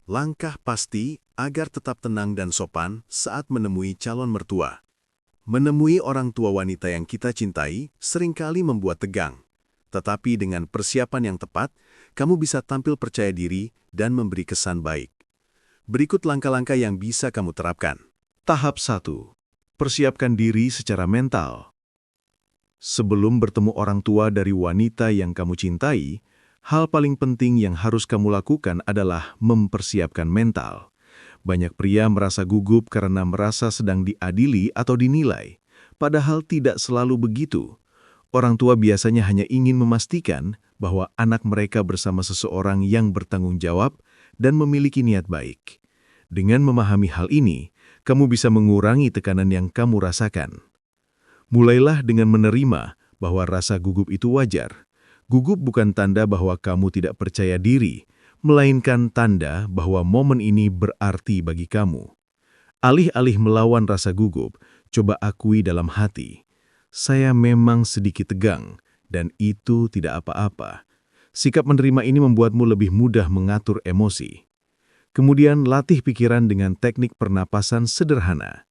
Langkah pasti agar tetap tenang dan sopan saat menemui calon mertua. Menemui orang tua wanita yang kita cintai seringkali membuat tegang. Tetapi dengan persiapan yang tepat, kamu bisa tampil percaya diri dan memberi kesan baik. Berikut langkah-langkah yang bisa kamu terapkan. Tahap 1. Persiapkan diri secara mental. Sebelum bertemu orang tua dari wanita yang kamu cintai, hal paling penting yang harus kamu lakukan adalah mempersiapkan mental. Banyak pria merasa gugup karena merasa sedang diadili atau dinilai, padahal tidak selalu begitu. Orang tua biasanya hanya ingin memastikan bahwa anak mereka bersama seseorang yang bertanggung jawab dan memiliki niat baik. Dengan memahami hal ini, kamu bisa mengurangi tekanan yang kamu rasakan. Mulailah dengan menerima bahwa rasa gugup itu wajar. Gugup bukan tanda bahwa kamu tidak percaya diri, melainkan tanda bahwa momen ini berarti bagi kamu. Alih-alih melawan rasa gugup, coba akui dalam hati, saya memang sedikit tegang, dan itu tidak apa-apa. Sikap menerima ini membuatmu lebih mudah mengatur emosi. Kemudian latih pikiran dengan teknik pernapasan sederhana.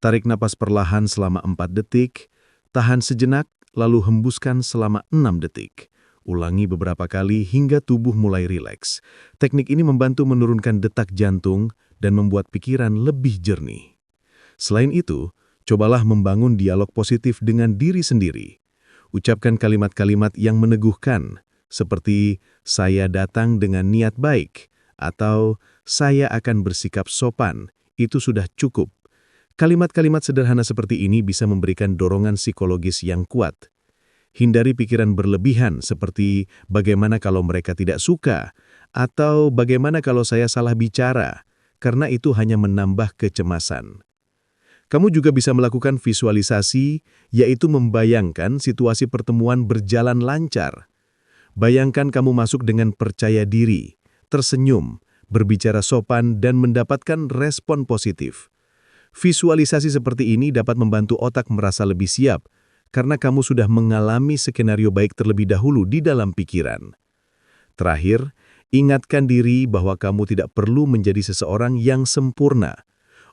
Tarik napas perlahan selama 4 detik, tahan sejenak, lalu hembuskan selama 6 detik. Ulangi beberapa kali hingga tubuh mulai rileks. Teknik ini membantu menurunkan detak jantung dan membuat pikiran lebih jernih. Selain itu, cobalah membangun dialog positif dengan diri sendiri. Ucapkan kalimat-kalimat yang meneguhkan, seperti "saya datang dengan niat baik" atau "saya akan bersikap sopan", itu sudah cukup. Kalimat-kalimat sederhana seperti ini bisa memberikan dorongan psikologis yang kuat. Hindari pikiran berlebihan seperti bagaimana kalau mereka tidak suka, atau bagaimana kalau saya salah bicara, karena itu hanya menambah kecemasan. Kamu juga bisa melakukan visualisasi, yaitu membayangkan situasi pertemuan berjalan lancar. Bayangkan kamu masuk dengan percaya diri, tersenyum, berbicara sopan, dan mendapatkan respon positif. Visualisasi seperti ini dapat membantu otak merasa lebih siap, karena kamu sudah mengalami skenario baik terlebih dahulu di dalam pikiran. Terakhir, ingatkan diri bahwa kamu tidak perlu menjadi seseorang yang sempurna.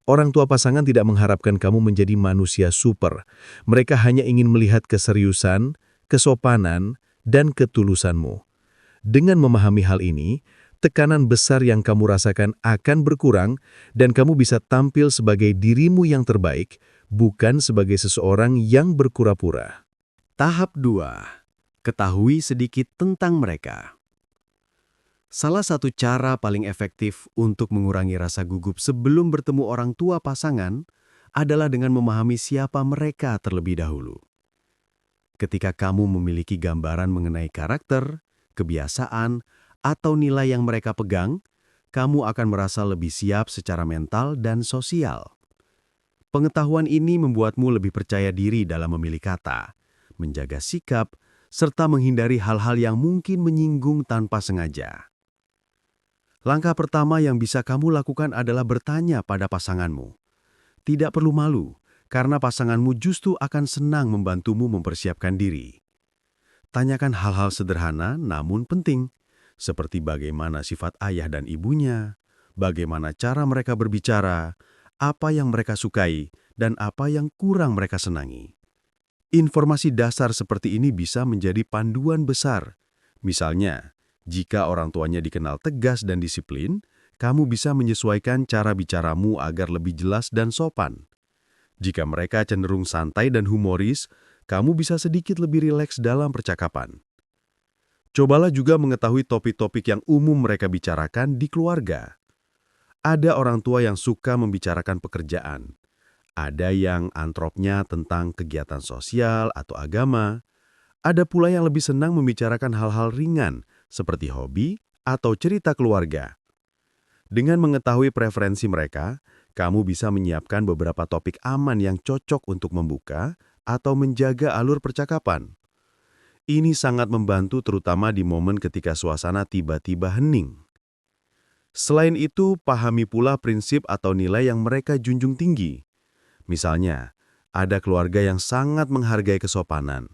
Orang tua pasangan tidak mengharapkan kamu menjadi manusia super. Mereka hanya ingin melihat keseriusan, kesopanan, dan ketulusanmu. Dengan memahami hal ini, tekanan besar yang kamu rasakan akan berkurang dan kamu bisa tampil sebagai dirimu yang terbaik, bukan sebagai seseorang yang berpura-pura. Tahap 2. Ketahui sedikit tentang mereka. Salah satu cara paling efektif untuk mengurangi rasa gugup sebelum bertemu orang tua pasangan adalah dengan memahami siapa mereka terlebih dahulu. Ketika kamu memiliki gambaran mengenai karakter, kebiasaan, atau nilai yang mereka pegang, kamu akan merasa lebih siap secara mental dan sosial. Pengetahuan ini membuatmu lebih percaya diri dalam memilih kata, menjaga sikap, serta menghindari hal-hal yang mungkin menyinggung tanpa sengaja. Langkah pertama yang bisa kamu lakukan adalah bertanya pada pasanganmu. Tidak perlu malu, karena pasanganmu justru akan senang membantumu mempersiapkan diri. Tanyakan hal-hal sederhana namun penting, seperti bagaimana sifat ayah dan ibunya, bagaimana cara mereka berbicara, apa yang mereka sukai, dan apa yang kurang mereka senangi. Informasi dasar seperti ini bisa menjadi panduan besar. Misalnya, jika orang tuanya dikenal tegas dan disiplin, kamu bisa menyesuaikan cara bicaramu agar lebih jelas dan sopan. Jika mereka cenderung santai dan humoris, kamu bisa sedikit lebih rileks dalam percakapan. Cobalah juga mengetahui topik-topik yang umum mereka bicarakan di keluarga. Ada orang tua yang suka membicarakan pekerjaan. Ada yang antropnya tentang kegiatan sosial atau agama. Ada pula yang lebih senang membicarakan hal-hal ringan seperti hobi atau cerita keluarga. Dengan mengetahui preferensi mereka, kamu bisa menyiapkan beberapa topik aman yang cocok untuk membuka atau menjaga alur percakapan. Ini sangat membantu terutama di momen ketika suasana tiba-tiba hening. Selain itu, pahami pula prinsip atau nilai yang mereka junjung tinggi. Misalnya, ada keluarga yang sangat menghargai kesopanan,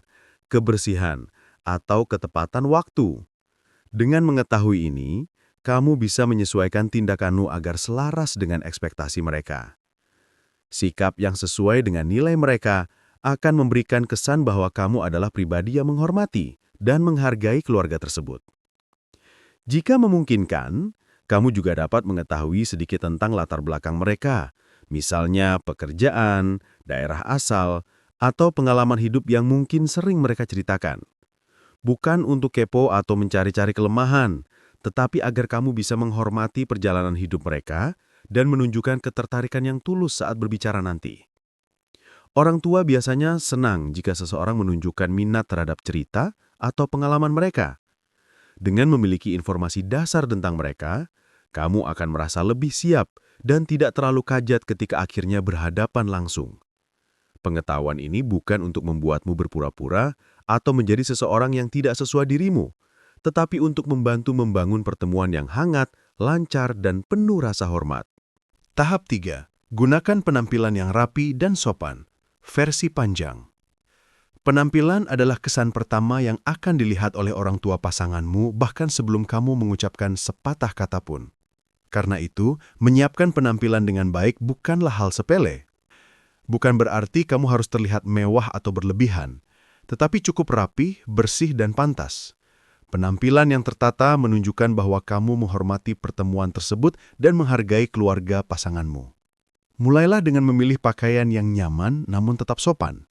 kebersihan, atau ketepatan waktu. Dengan mengetahui ini, kamu bisa menyesuaikan tindakanmu agar selaras dengan ekspektasi mereka. Sikap yang sesuai dengan nilai mereka akan memberikan kesan bahwa kamu adalah pribadi yang menghormati dan menghargai keluarga tersebut. Jika memungkinkan, kamu juga dapat mengetahui sedikit tentang latar belakang mereka, misalnya pekerjaan, daerah asal, atau pengalaman hidup yang mungkin sering mereka ceritakan. Bukan untuk kepo atau mencari-cari kelemahan, tetapi agar kamu bisa menghormati perjalanan hidup mereka dan menunjukkan ketertarikan yang tulus saat berbicara nanti. Orang tua biasanya senang jika seseorang menunjukkan minat terhadap cerita atau pengalaman mereka. Dengan memiliki informasi dasar tentang mereka, kamu akan merasa lebih siap dan tidak terlalu kajat ketika akhirnya berhadapan langsung. Pengetahuan ini bukan untuk membuatmu berpura-pura atau menjadi seseorang yang tidak sesuai dirimu, tetapi untuk membantu membangun pertemuan yang hangat, lancar, dan penuh rasa hormat. Tahap 3. Gunakan penampilan yang rapi dan sopan. Versi panjang. Penampilan adalah kesan pertama yang akan dilihat oleh orang tua pasanganmu bahkan sebelum kamu mengucapkan sepatah kata pun. Karena itu, menyiapkan penampilan dengan baik bukanlah hal sepele. Bukan berarti kamu harus terlihat mewah atau berlebihan, tetapi cukup rapi, bersih, dan pantas. Penampilan yang tertata menunjukkan bahwa kamu menghormati pertemuan tersebut dan menghargai keluarga pasanganmu. Mulailah dengan memilih pakaian yang nyaman namun tetap sopan.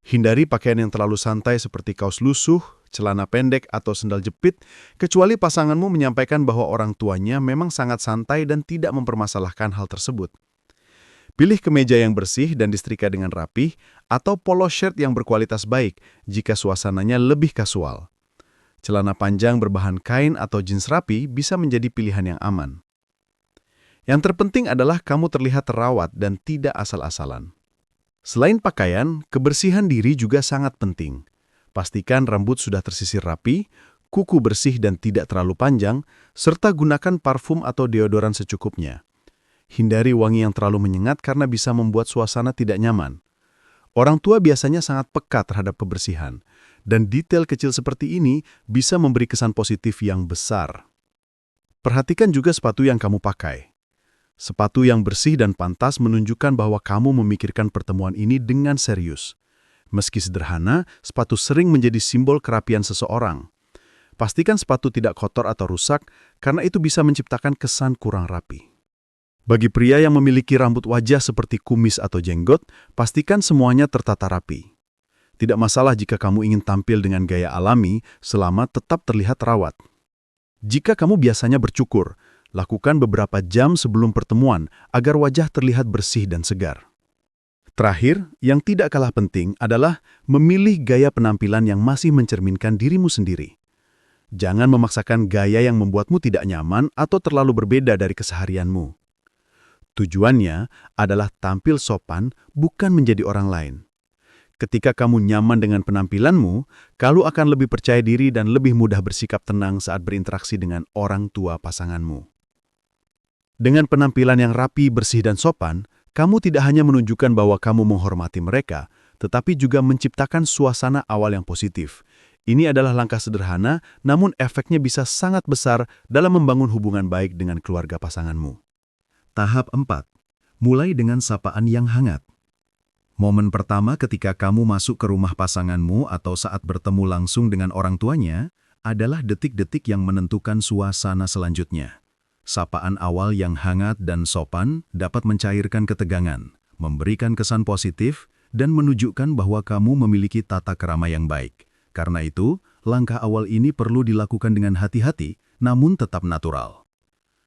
Hindari pakaian yang terlalu santai seperti kaos lusuh, celana pendek, atau sendal jepit, kecuali pasanganmu menyampaikan bahwa orang tuanya memang sangat santai dan tidak mempermasalahkan hal tersebut. Pilih kemeja yang bersih dan disetrika dengan rapih, atau polo shirt yang berkualitas baik jika suasananya lebih kasual. Celana panjang berbahan kain atau jeans rapi bisa menjadi pilihan yang aman. Yang terpenting adalah kamu terlihat terawat dan tidak asal-asalan. Selain pakaian, kebersihan diri juga sangat penting. Pastikan rambut sudah tersisir rapi, kuku bersih dan tidak terlalu panjang, serta gunakan parfum atau deodoran secukupnya. Hindari wangi yang terlalu menyengat karena bisa membuat suasana tidak nyaman. Orang tua biasanya sangat peka terhadap kebersihan, dan detail kecil seperti ini bisa memberi kesan positif yang besar. Perhatikan juga sepatu yang kamu pakai. Sepatu yang bersih dan pantas menunjukkan bahwa kamu memikirkan pertemuan ini dengan serius. Meski sederhana, sepatu sering menjadi simbol kerapian seseorang. Pastikan sepatu tidak kotor atau rusak, karena itu bisa menciptakan kesan kurang rapi. Bagi pria yang memiliki rambut wajah seperti kumis atau jenggot, pastikan semuanya tertata rapi. Tidak masalah jika kamu ingin tampil dengan gaya alami selama tetap terlihat rawat. Jika kamu biasanya bercukur, lakukan beberapa jam sebelum pertemuan agar wajah terlihat bersih dan segar. Terakhir, yang tidak kalah penting adalah memilih gaya penampilan yang masih mencerminkan dirimu sendiri. Jangan memaksakan gaya yang membuatmu tidak nyaman atau terlalu berbeda dari keseharianmu. Tujuannya adalah tampil sopan, bukan menjadi orang lain. Ketika kamu nyaman dengan penampilanmu, kamu akan lebih percaya diri dan lebih mudah bersikap tenang saat berinteraksi dengan orang tua pasanganmu. Dengan penampilan yang rapi, bersih, dan sopan, kamu tidak hanya menunjukkan bahwa kamu menghormati mereka, tetapi juga menciptakan suasana awal yang positif. Ini adalah langkah sederhana, namun efeknya bisa sangat besar dalam membangun hubungan baik dengan keluarga pasanganmu. Tahap 4. Mulai dengan sapaan yang hangat. Momen pertama ketika kamu masuk ke rumah pasanganmu atau saat bertemu langsung dengan orang tuanya adalah detik-detik yang menentukan suasana selanjutnya. Sapaan awal yang hangat dan sopan dapat mencairkan ketegangan, memberikan kesan positif, dan menunjukkan bahwa kamu memiliki tata krama yang baik. Karena itu, langkah awal ini perlu dilakukan dengan hati-hati, namun tetap natural.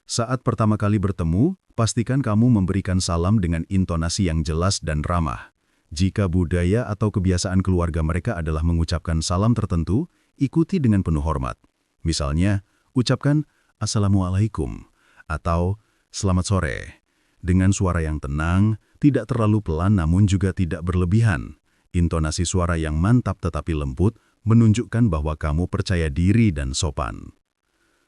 Saat pertama kali bertemu, pastikan kamu memberikan salam dengan intonasi yang jelas dan ramah. Jika budaya atau kebiasaan keluarga mereka adalah mengucapkan salam tertentu, ikuti dengan penuh hormat. Misalnya, ucapkan Assalamualaikum atau Selamat sore, dengan suara yang tenang, tidak terlalu pelan namun juga tidak berlebihan. Intonasi suara yang mantap tetapi lembut menunjukkan bahwa kamu percaya diri dan sopan.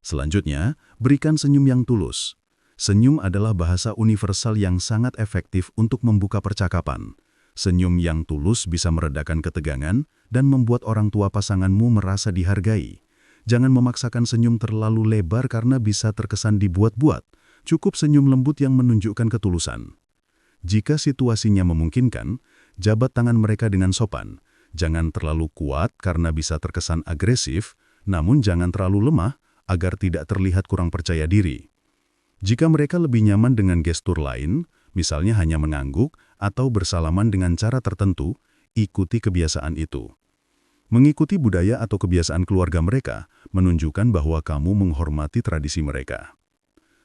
Selanjutnya, berikan senyum yang tulus. Senyum adalah bahasa universal yang sangat efektif untuk membuka percakapan. Senyum yang tulus bisa meredakan ketegangan dan membuat orang tua pasanganmu merasa dihargai. Jangan memaksakan senyum terlalu lebar karena bisa terkesan dibuat-buat. Cukup senyum lembut yang menunjukkan ketulusan. Jika situasinya memungkinkan, jabat tangan mereka dengan sopan. Jangan terlalu kuat karena bisa terkesan agresif, namun jangan terlalu lemah agar tidak terlihat kurang percaya diri. Jika mereka lebih nyaman dengan gestur lain, misalnya hanya mengangguk atau bersalaman dengan cara tertentu, ikuti kebiasaan itu. Mengikuti budaya atau kebiasaan keluarga mereka menunjukkan bahwa kamu menghormati tradisi mereka.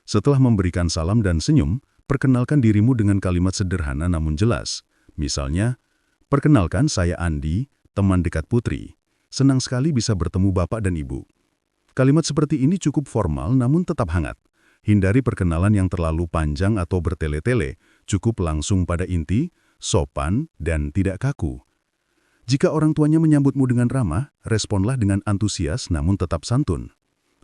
Setelah memberikan salam dan senyum, perkenalkan dirimu dengan kalimat sederhana namun jelas. Misalnya, perkenalkan saya Andi, teman dekat Putri. Senang sekali bisa bertemu Bapak dan Ibu. Kalimat seperti ini cukup formal namun tetap hangat. Hindari perkenalan yang terlalu panjang atau bertele-tele, cukup langsung pada inti, sopan, dan tidak kaku. Jika orang tuanya menyambutmu dengan ramah, responlah dengan antusias namun tetap santun.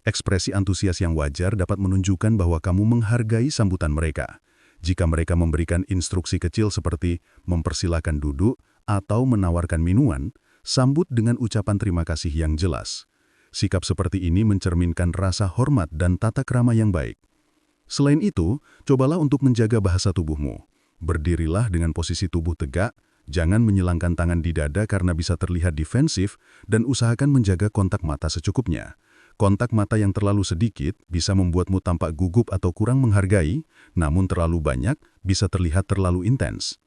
Ekspresi antusias yang wajar dapat menunjukkan bahwa kamu menghargai sambutan mereka. Jika mereka memberikan instruksi kecil seperti mempersilahkan duduk atau menawarkan minuman, sambut dengan ucapan terima kasih yang jelas. Sikap seperti ini mencerminkan rasa hormat dan tata krama yang baik. Selain itu, cobalah untuk menjaga bahasa tubuhmu. Berdirilah dengan posisi tubuh tegak, jangan menyilangkan tangan di dada karena bisa terlihat defensif, dan usahakan menjaga kontak mata secukupnya. Kontak mata yang terlalu sedikit bisa membuatmu tampak gugup atau kurang menghargai, namun terlalu banyak bisa terlihat terlalu intens.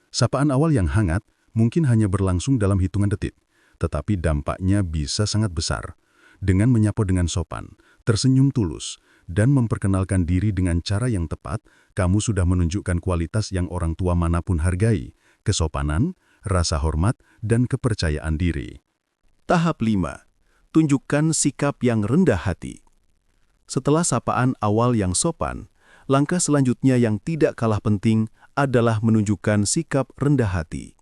Sapaan awal yang hangat mungkin hanya berlangsung dalam hitungan detik, tetapi dampaknya bisa sangat besar. Dengan menyapa dengan sopan, tersenyum tulus, dan memperkenalkan diri dengan cara yang tepat, kamu sudah menunjukkan kualitas yang orang tua manapun hargai, kesopanan, rasa hormat, dan kepercayaan diri. Tahap 5. Tunjukkan sikap yang rendah hati. Setelah sapaan awal yang sopan, langkah selanjutnya yang tidak kalah penting adalah menunjukkan sikap rendah hati.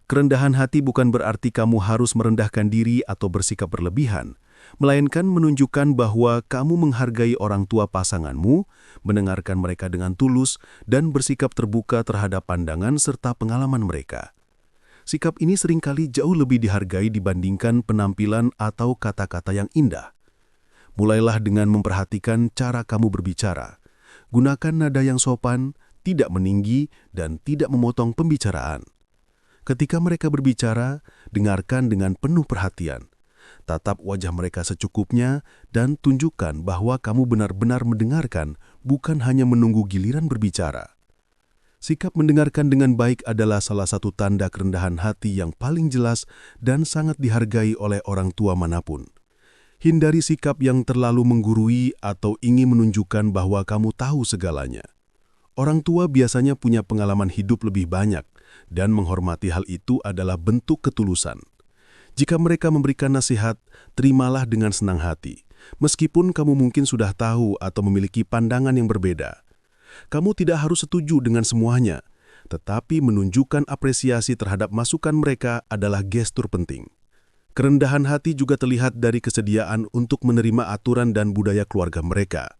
Kerendahan hati bukan berarti kamu harus merendahkan diri atau bersikap berlebihan, melainkan menunjukkan bahwa kamu menghargai orang tua pasanganmu, mendengarkan mereka dengan tulus, dan bersikap terbuka terhadap pandangan serta pengalaman mereka. Sikap ini seringkali jauh lebih dihargai dibandingkan penampilan atau kata-kata yang indah. Mulailah dengan memperhatikan cara kamu berbicara. Gunakan nada yang sopan, tidak meninggi, dan tidak memotong pembicaraan. Ketika mereka berbicara, dengarkan dengan penuh perhatian. Tatap wajah mereka secukupnya dan tunjukkan bahwa kamu benar-benar mendengarkan, bukan hanya menunggu giliran berbicara. Sikap mendengarkan dengan baik adalah salah satu tanda kerendahan hati yang paling jelas dan sangat dihargai oleh orang tua manapun. Hindari sikap yang terlalu menggurui atau ingin menunjukkan bahwa kamu tahu segalanya. Orang tua biasanya punya pengalaman hidup lebih banyak, dan menghormati hal itu adalah bentuk ketulusan. Jika mereka memberikan nasihat, terimalah dengan senang hati, meskipun kamu mungkin sudah tahu atau memiliki pandangan yang berbeda. Kamu tidak harus setuju dengan semuanya, tetapi menunjukkan apresiasi terhadap masukan mereka adalah gestur penting. Kerendahan hati juga terlihat dari kesediaan untuk menerima aturan dan budaya keluarga mereka.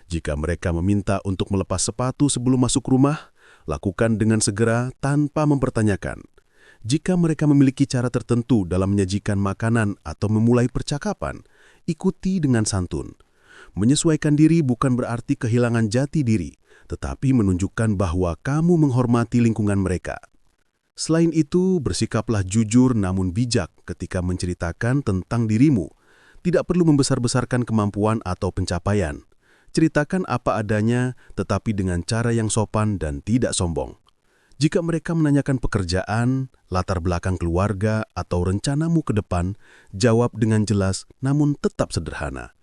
Jika mereka meminta untuk melepas sepatu sebelum masuk rumah, lakukan dengan segera tanpa mempertanyakan. Jika mereka memiliki cara tertentu dalam menyajikan makanan atau memulai percakapan, ikuti dengan santun. Menyesuaikan diri bukan berarti kehilangan jati diri, tetapi menunjukkan bahwa kamu menghormati lingkungan mereka. Selain itu, bersikaplah jujur namun bijak ketika menceritakan tentang dirimu. Tidak perlu membesar-besarkan kemampuan atau pencapaian. Ceritakan apa adanya, tetapi dengan cara yang sopan dan tidak sombong. Jika mereka menanyakan pekerjaan, latar belakang keluarga, atau rencanamu ke depan, jawab dengan jelas namun tetap sederhana.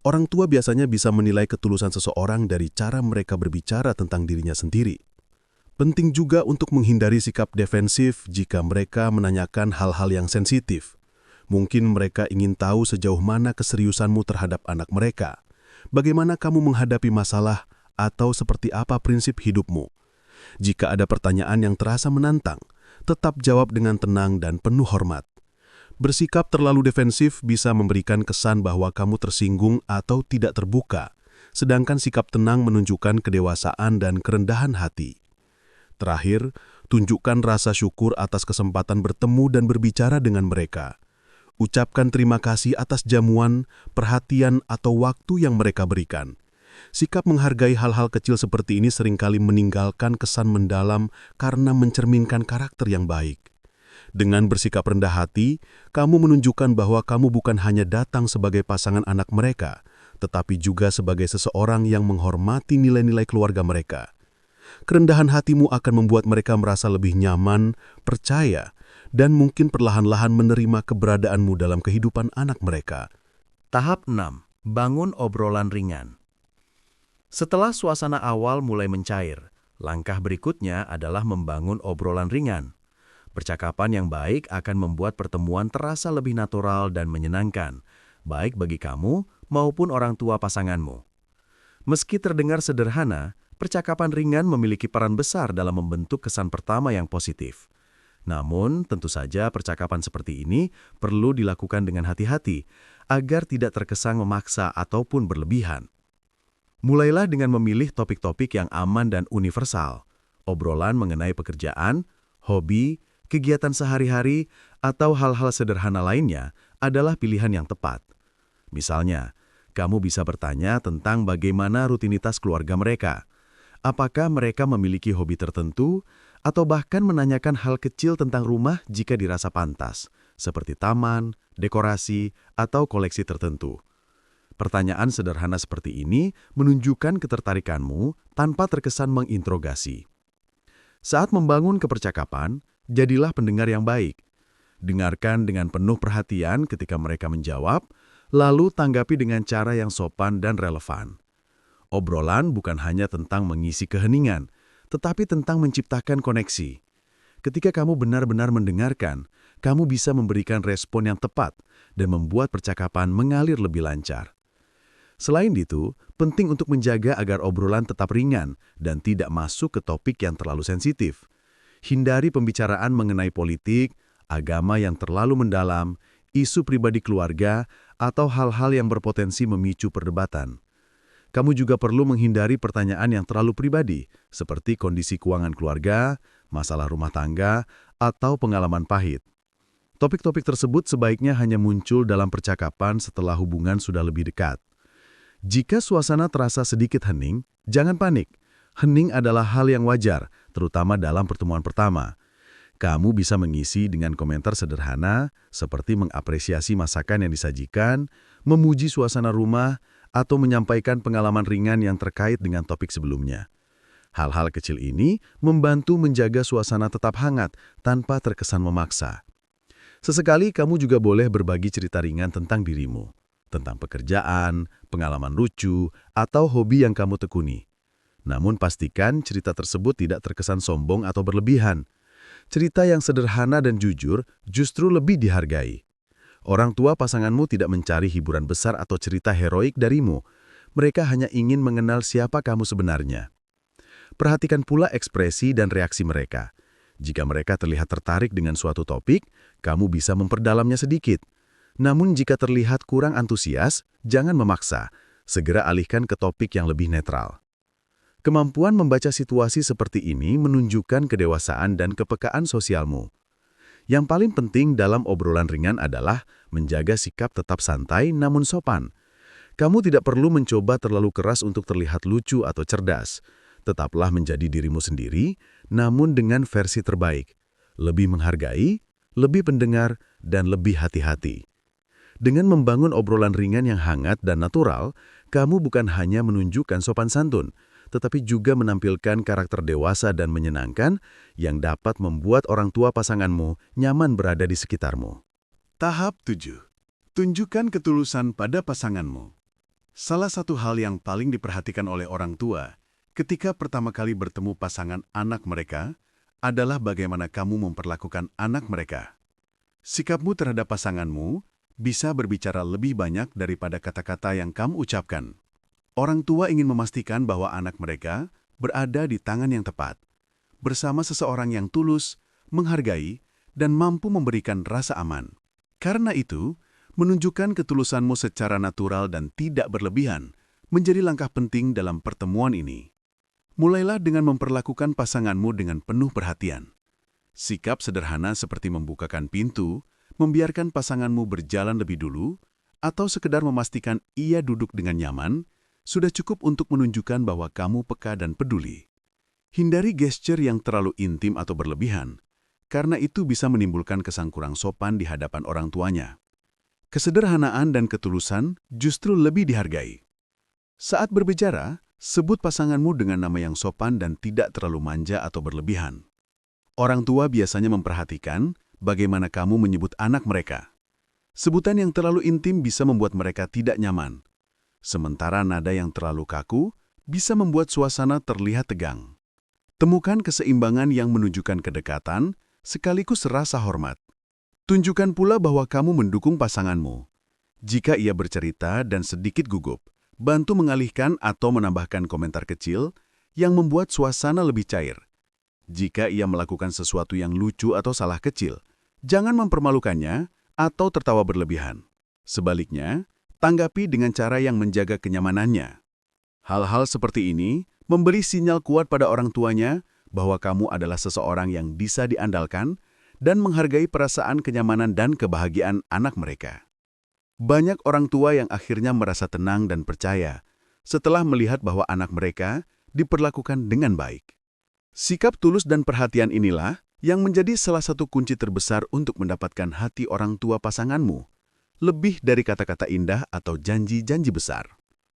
Orang tua biasanya bisa menilai ketulusan seseorang dari cara mereka berbicara tentang dirinya sendiri. Penting juga untuk menghindari sikap defensif jika mereka menanyakan hal-hal yang sensitif. Mungkin mereka ingin tahu sejauh mana keseriusanmu terhadap anak mereka, bagaimana kamu menghadapi masalah, atau seperti apa prinsip hidupmu. Jika ada pertanyaan yang terasa menantang, tetap jawab dengan tenang dan penuh hormat. Bersikap terlalu defensif bisa memberikan kesan bahwa kamu tersinggung atau tidak terbuka, sedangkan sikap tenang menunjukkan kedewasaan dan kerendahan hati. Terakhir, tunjukkan rasa syukur atas kesempatan bertemu dan berbicara dengan mereka. Ucapkan terima kasih atas jamuan, perhatian, atau waktu yang mereka berikan. Sikap menghargai hal-hal kecil seperti ini seringkali meninggalkan kesan mendalam karena mencerminkan karakter yang baik. Dengan bersikap rendah hati, kamu menunjukkan bahwa kamu bukan hanya datang sebagai pasangan anak mereka, tetapi juga sebagai seseorang yang menghormati nilai-nilai keluarga mereka. Kerendahan hatimu akan membuat mereka merasa lebih nyaman, percaya, dan mungkin perlahan-lahan menerima keberadaanmu dalam kehidupan anak mereka. Tahap 6. Bangun obrolan ringan. Setelah suasana awal mulai mencair, langkah berikutnya adalah membangun obrolan ringan. Percakapan yang baik akan membuat pertemuan terasa lebih natural dan menyenangkan, baik bagi kamu maupun orang tua pasanganmu. Meski terdengar sederhana, percakapan ringan memiliki peran besar dalam membentuk kesan pertama yang positif. Namun, tentu saja percakapan seperti ini perlu dilakukan dengan hati-hati agar tidak terkesan memaksa ataupun berlebihan. Mulailah dengan memilih topik-topik yang aman dan universal. Obrolan mengenai pekerjaan, hobi, kegiatan sehari-hari, atau hal-hal sederhana lainnya adalah pilihan yang tepat. Misalnya, kamu bisa bertanya tentang bagaimana rutinitas keluarga mereka. Apakah mereka memiliki hobi tertentu, atau bahkan menanyakan hal kecil tentang rumah jika dirasa pantas, seperti taman, dekorasi, atau koleksi tertentu. Pertanyaan sederhana seperti ini menunjukkan ketertarikanmu tanpa terkesan menginterogasi. Saat membangun kepercakapan, jadilah pendengar yang baik. Dengarkan dengan penuh perhatian ketika mereka menjawab, lalu tanggapi dengan cara yang sopan dan relevan. Obrolan bukan hanya tentang mengisi keheningan, tetapi tentang menciptakan koneksi. Ketika kamu benar-benar mendengarkan, kamu bisa memberikan respon yang tepat dan membuat percakapan mengalir lebih lancar. Selain itu, penting untuk menjaga agar obrolan tetap ringan dan tidak masuk ke topik yang terlalu sensitif. Hindari pembicaraan mengenai politik, agama yang terlalu mendalam, isu pribadi keluarga, atau hal-hal yang berpotensi memicu perdebatan. Kamu juga perlu menghindari pertanyaan yang terlalu pribadi, seperti kondisi keuangan keluarga, masalah rumah tangga, atau pengalaman pahit. Topik-topik tersebut sebaiknya hanya muncul dalam percakapan setelah hubungan sudah lebih dekat. Jika suasana terasa sedikit hening, jangan panik. Hening adalah hal yang wajar, terutama dalam pertemuan pertama. Kamu bisa mengisi dengan komentar sederhana, seperti mengapresiasi masakan yang disajikan, memuji suasana rumah, atau menyampaikan pengalaman ringan yang terkait dengan topik sebelumnya. Hal-hal kecil ini membantu menjaga suasana tetap hangat tanpa terkesan memaksa. Sesekali kamu juga boleh berbagi cerita ringan tentang dirimu, tentang pekerjaan, pengalaman lucu, atau hobi yang kamu tekuni. Namun pastikan cerita tersebut tidak terkesan sombong atau berlebihan. Cerita yang sederhana dan jujur justru lebih dihargai. Orang tua pasanganmu tidak mencari hiburan besar atau cerita heroik darimu. Mereka hanya ingin mengenal siapa kamu sebenarnya. Perhatikan pula ekspresi dan reaksi mereka. Jika mereka terlihat tertarik dengan suatu topik, kamu bisa memperdalamnya sedikit. Namun jika terlihat kurang antusias, jangan memaksa. Segera alihkan ke topik yang lebih netral. Kemampuan membaca situasi seperti ini menunjukkan kedewasaan dan kepekaan sosialmu. Yang paling penting dalam obrolan ringan adalah menjaga sikap tetap santai namun sopan. Kamu tidak perlu mencoba terlalu keras untuk terlihat lucu atau cerdas. Tetaplah menjadi dirimu sendiri, namun dengan versi terbaik. Lebih menghargai, lebih pendengar, dan lebih hati-hati. Dengan membangun obrolan ringan yang hangat dan natural, kamu bukan hanya menunjukkan sopan santun, tetapi juga menampilkan karakter dewasa dan menyenangkan yang dapat membuat orang tua pasanganmu nyaman berada di sekitarmu. Tahap 7. Tunjukkan ketulusan pada pasanganmu. Salah satu hal yang paling diperhatikan oleh orang tua ketika pertama kali bertemu pasangan anak mereka adalah bagaimana kamu memperlakukan anak mereka. Sikapmu terhadap pasanganmu bisa berbicara lebih banyak daripada kata-kata yang kamu ucapkan. Orang tua ingin memastikan bahwa anak mereka berada di tangan yang tepat, bersama seseorang yang tulus, menghargai, dan mampu memberikan rasa aman. Karena itu, menunjukkan ketulusanmu secara natural dan tidak berlebihan menjadi langkah penting dalam pertemuan ini. Mulailah dengan memperlakukan pasanganmu dengan penuh perhatian. Sikap sederhana seperti membukakan pintu, membiarkan pasanganmu berjalan lebih dulu, atau sekedar memastikan ia duduk dengan nyaman, sudah cukup untuk menunjukkan bahwa kamu peka dan peduli. Hindari gesture yang terlalu intim atau berlebihan, karena itu bisa menimbulkan kesan kurang sopan di hadapan orang tuanya. Kesederhanaan dan ketulusan justru lebih dihargai. Saat berbicara, sebut pasanganmu dengan nama yang sopan dan tidak terlalu manja atau berlebihan. Orang tua biasanya memperhatikan bagaimana kamu menyebut anak mereka. Sebutan yang terlalu intim bisa membuat mereka tidak nyaman, sementara nada yang terlalu kaku bisa membuat suasana terlihat tegang. Temukan keseimbangan yang menunjukkan kedekatan sekaligus rasa hormat. Tunjukkan pula bahwa kamu mendukung pasanganmu. Jika ia bercerita dan sedikit gugup, bantu mengalihkan atau menambahkan komentar kecil yang membuat suasana lebih cair. Jika ia melakukan sesuatu yang lucu atau salah kecil, jangan mempermalukannya atau tertawa berlebihan. Sebaliknya, tanggapi dengan cara yang menjaga kenyamanannya. Hal-hal seperti ini memberi sinyal kuat pada orang tuanya bahwa kamu adalah seseorang yang bisa diandalkan dan menghargai perasaan kenyamanan dan kebahagiaan anak mereka. Banyak orang tua yang akhirnya merasa tenang dan percaya setelah melihat bahwa anak mereka diperlakukan dengan baik. Sikap tulus dan perhatian inilah yang menjadi salah satu kunci terbesar untuk mendapatkan hati orang tua pasanganmu, lebih dari kata-kata indah atau janji-janji besar.